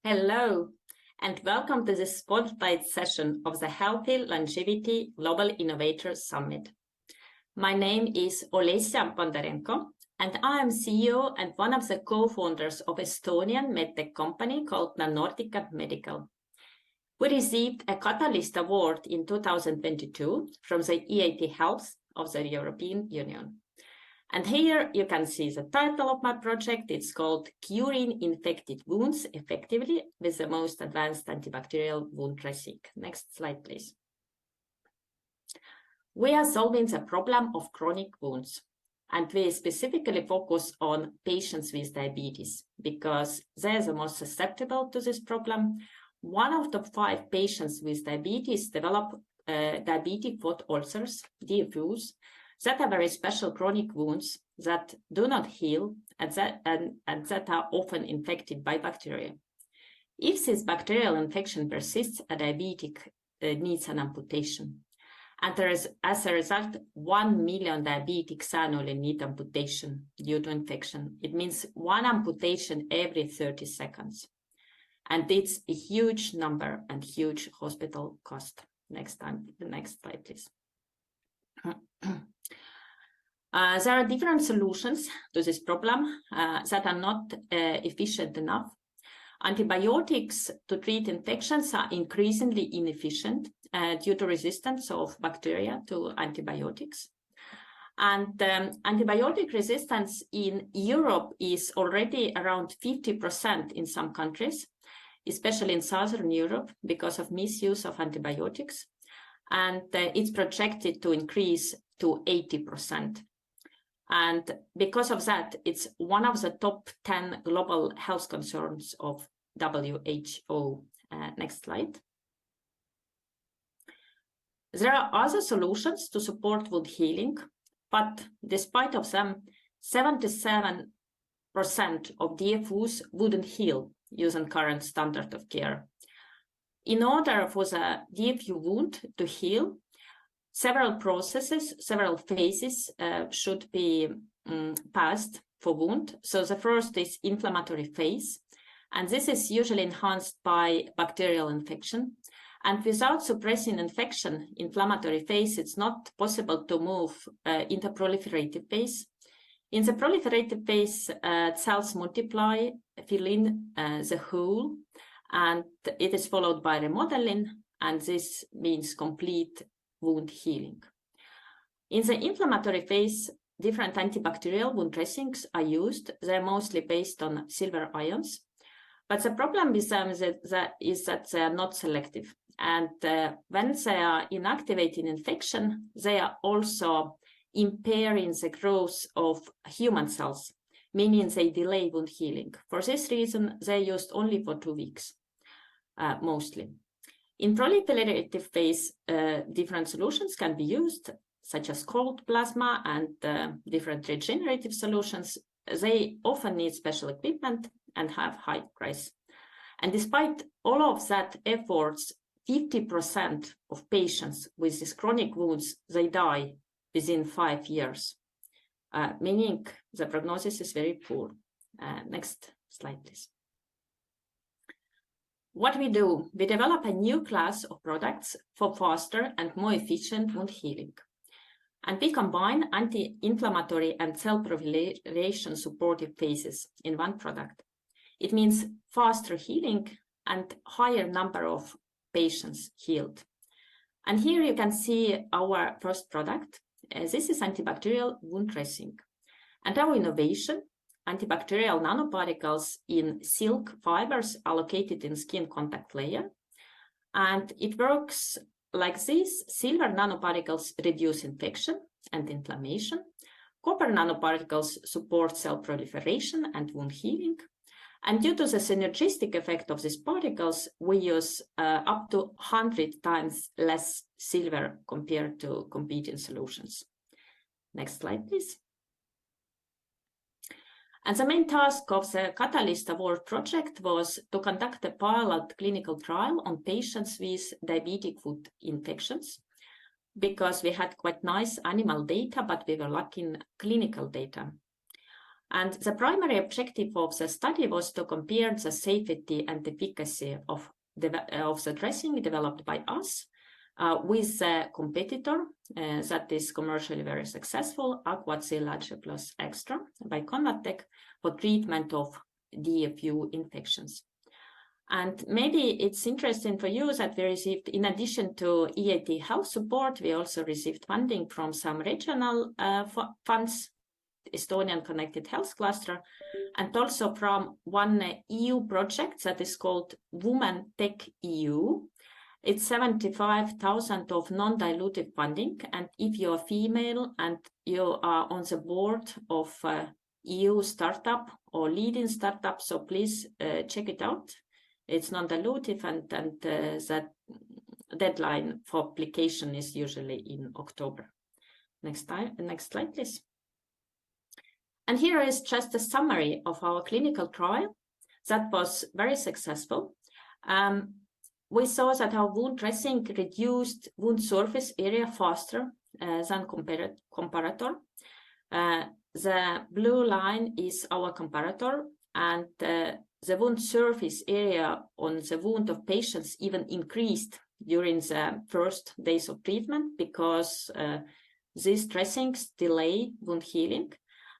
Hello, and welcome to the spotlight session of the Healthy Longevity Global Innovator Summit. My name is Olesja Bondarenko, and I am CEO and one of the co-founders of Estonian medtech company called Nordica Medical. We received a Catalyst Award in 2022 from the EIT Health of the European Union. And here you can see the title of my project. It's called Curing Infected Wounds Effectively with the Most Advanced Antibacterial Wound Dressing. Next slide, please. We are solving the problem of chronic wounds, and we specifically focus on patients with diabetes because they are the most susceptible to this problem. 1 out of 5 patients with diabetes develop diabetic foot ulcers, DFUs, that are very special chronic wounds that do not heal and that are often infected by bacteria. If this bacterial infection persists, a diabetic needs an amputation. And as a result, 1 million diabetics annually need amputation due to infection. It means 1 amputation every 30 seconds. And it's a huge number and huge hospital cost. Next slide, please. There are different solutions to this problem that are not efficient enough. Antibiotics to treat infections are increasingly inefficient due to resistance of bacteria to antibiotics. And antibiotic resistance in Europe is already around 50% in some countries, especially in Southern Europe, because of misuse of antibiotics. And it's projected to increase to 80%. And because of that, it's one of the top 10 global health concerns of WHO. Next slide. There are other solutions to support wound healing, but despite of them, 77% of DFUs wouldn't heal using current standard of care. In order for the DFU wound to heal, several processes, several phases should be passed for wound. So the first is inflammatory phase, and this is usually enhanced by bacterial infection. And without suppressing infection, inflammatory phase, it's not possible to move into proliferative phase. In the proliferative phase, cells multiply, fill in the hole, and it is followed by remodeling, and this means complete wound healing. In the inflammatory phase, different antibacterial wound dressings are used. They're mostly based on silver ions, but the problem with them is that they are not selective. And when they are inactivating infection, they are also impairing the growth of human cells, meaning they delay wound healing. For this reason, they're used only for 2 weeks, mostly. In proliferative phase, different solutions can be used, such as cold plasma and different regenerative solutions. They often need special equipment and have high price. And despite all of that efforts, 50% of patients with these chronic wounds, they die within 5 years, meaning the prognosis is very poor. Next slide, please. What we do, we develop a new class of products for faster and more efficient wound healing. And we combine anti-inflammatory and cell proliferation supportive phases in one product. It means faster healing and higher number of patients healed. And here you can see our first product. This is antibacterial wound dressing. And our innovation, antibacterial nanoparticles in silk fibers are located in skin contact layer. And it works like this. Silver nanoparticles reduce infection and inflammation. Copper nanoparticles support cell proliferation and wound healing. And due to the synergistic effect of these particles, we use up to 100 times less silver compared to competing solutions. Next slide, please. And the main task of the Catalyst Award project was to conduct a pilot clinical trial on patients with diabetic foot infections, because we had quite nice animal data, but we were lacking clinical data. And the primary objective of the study was to compare the safety and efficacy of the dressing developed by us with a competitor that is commercially very successful, Aquacil Plus Extra by Convatec, for treatment of DFU infections. And maybe it's interesting for you that we received, in addition to EAT health support, we also received funding from some regional funds, Estonian Connected Health Cluster, and also from one EU project that is called Women Tech EU. It's 75,000 of non-dilutive funding, and if you're female and you are on the board of EU startup or leading startup, so please check it out. It's non-dilutive, and that deadline for application is usually in October. Next slide, please. And here is just a summary of our clinical trial that was very successful. We saw that our wound dressing reduced wound surface area faster than comparator. The blue line is our comparator, and the wound surface area on the wound of patients even increased during the first days of treatment because these dressings delay wound healing.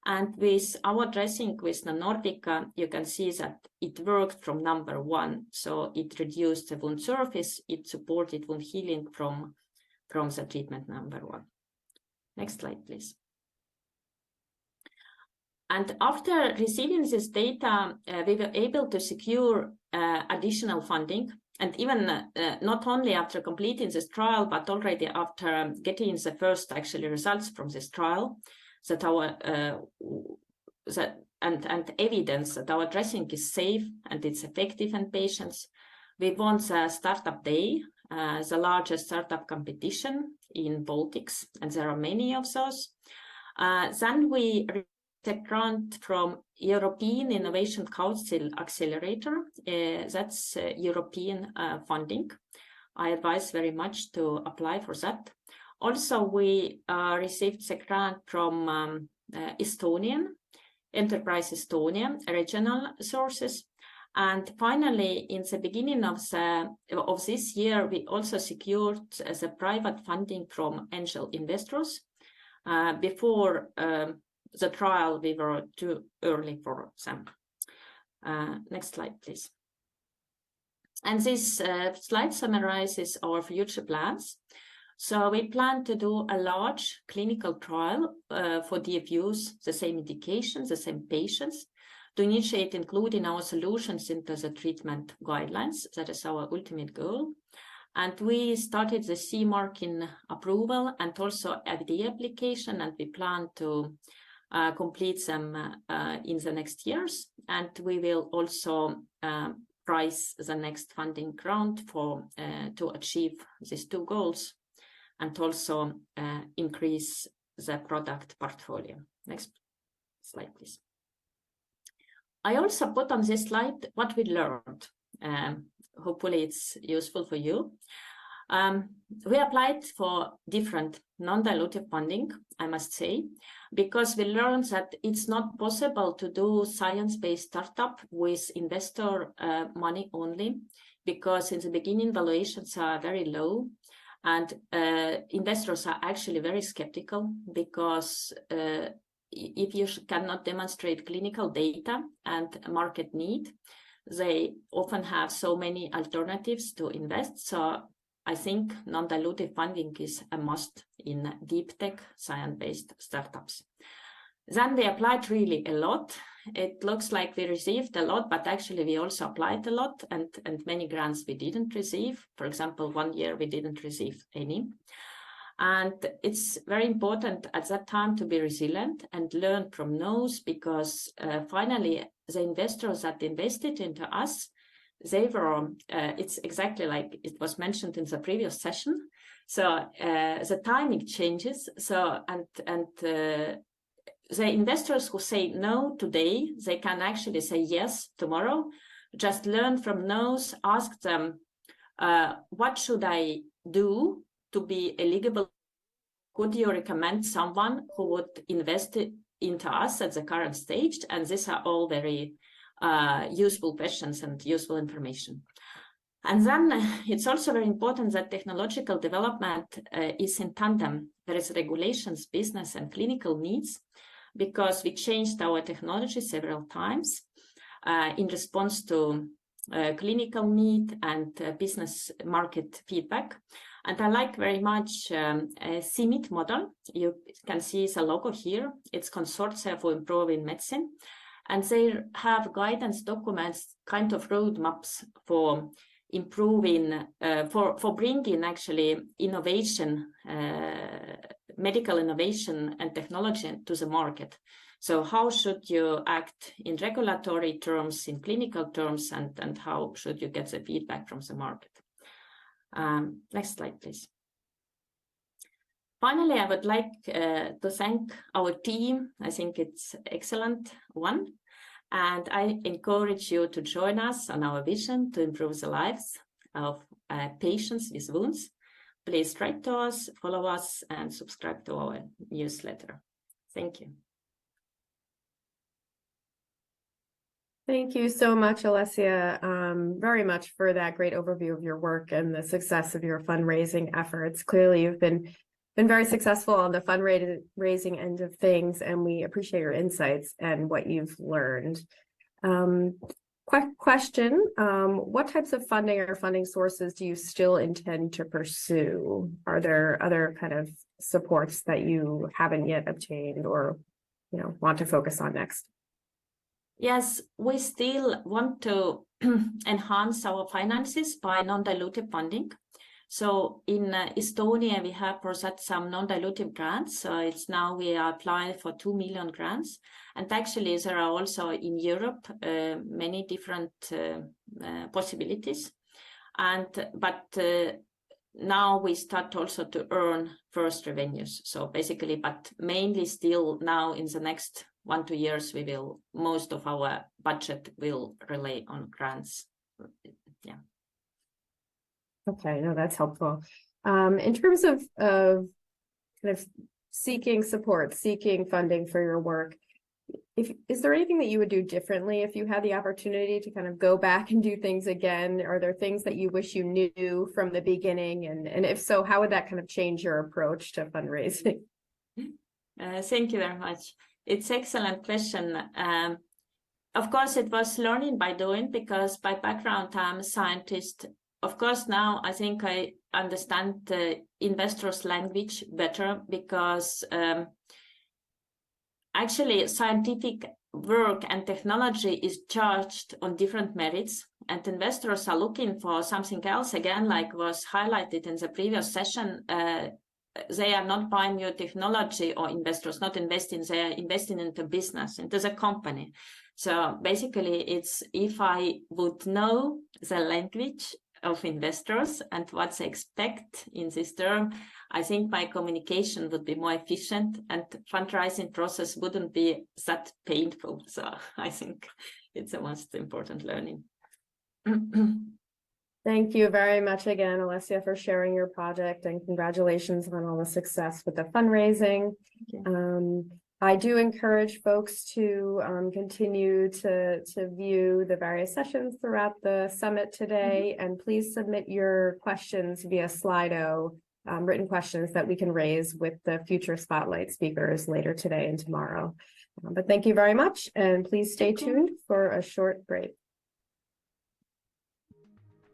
And with our dressing with Nordica, you can see that it worked from number one. So it reduced the wound surface, it supported wound healing from the treatment number one. Next slide, please. And after receiving this data, we were able to secure additional funding. And even not only after completing this trial, but already after getting the first actually results from this trial, that our and evidence that our dressing is safe and it's effective in patients. We won the Startup Day, the largest startup competition in Baltics, and there are many of those. Then we received a grant from European Innovation Council Accelerator. That's European funding. I advise very much to apply for that. Also, we received a grant from Estonian Enterprise Estonia regional sources. And finally, in the beginning of this year, we also secured the private funding from angel investors. Before the trial, we were too early for them. Next slide, please. And this slide summarizes our future plans. So we plan to do a large clinical trial for DFUs, the same indications, the same patients, to initiate including our solutions into the treatment guidelines. That is our ultimate goal. And we started the CE marking approval and also FDA application, and we plan to complete them in the next years. And we will also price the next funding round to achieve these two goals, and also increase the product portfolio. Next slide, please. I also put on this slide what we learned. Hopefully it's useful for you. We applied for different non-dilutive funding, I must say, because we learned that it's not possible to do science-based startup with investor money only, because in the beginning valuations are very low. And investors are actually very skeptical because if you cannot demonstrate clinical data and market need, they often have so many alternatives to invest. So I think non-dilutive funding is a must in deep tech science-based startups. Then we applied really a lot. It looks like we received a lot, but actually we also applied a lot, and many grants we didn't receive. For example, 1 year we didn't receive any. And it's very important at that time to be resilient and learn from those, because finally the investors that invested into us, they were, it's exactly like it was mentioned in the previous session. So the timing changes. So, the investors who say no today, they can actually say yes tomorrow. Just learn from those, ask them, what should I do to be eligible? Could you recommend someone who would invest into us at the current stage, and these are all very useful questions and useful information. And then it's also very important that technological development is in tandem. There is regulations, business, and clinical needs, because we changed our technology several times in response to clinical need and business market feedback. And I like very much CMIT model. You can see the logo here. It's Consortia for Improving Medicine. And they have guidance documents, kind of roadmaps for improving, for bringing actually innovation, medical innovation and technology to the market. So how should you act in regulatory terms, in clinical terms, and how should you get the feedback from the market? Next slide, please. Finally, I would like to thank our team. I think it's an excellent one. And I encourage you to join us on our vision to improve the lives of patients with wounds. Please write to us, follow us, and subscribe to our newsletter. Thank you. Thank you so much, Alessia, very much for that great overview of your work and the success of your fundraising efforts. Clearly, you've been very successful on the fundraising end of things, and we appreciate your insights and what you've learned. Question, what types of funding or funding sources do you still intend to pursue? Are there other kind of supports that you haven't yet obtained or want to focus on next? Yes, we still want to enhance our finances by non-dilutive funding. So in Estonia, we have processed some non-dilutive grants. So it's now we are applying for 2 million grants. And actually, there are also in Europe many different possibilities. But now we start also to earn first revenues. So basically, but mainly still now in the next 1 to 2 years, most of our budget will rely on grants. Yeah. Okay, no, that's helpful. In terms of kind of seeking support, seeking funding for your work, is there anything that you would do differently if you had the opportunity to kind of go back and do things again? Are there things that you wish you knew from the beginning? And if so, how would that kind of change your approach to fundraising? Thank you very much. It's an excellent question. Of course, it was learning by doing, because by background, I'm a scientist. Of course, now I think I understand the investors' language better, because actually scientific work and technology is charged on different merits, and investors are looking for something else. Again, like was highlighted in the previous session, they are not buying new technology, or investors not investing, they are investing into business, into the company. So basically, it's if I would know the language of investors and what they expect in this term, I think my communication would be more efficient and fundraising process wouldn't be that painful. So I think it's the most important learning. Thank you very much again, Alessia, for sharing your project, and congratulations on all the success with the fundraising. I do encourage folks to continue to view the various sessions throughout the summit today, and please submit your questions via Slido, written questions that we can raise with the future spotlight speakers later today and tomorrow. But thank you very much, and please stay tuned for a short break.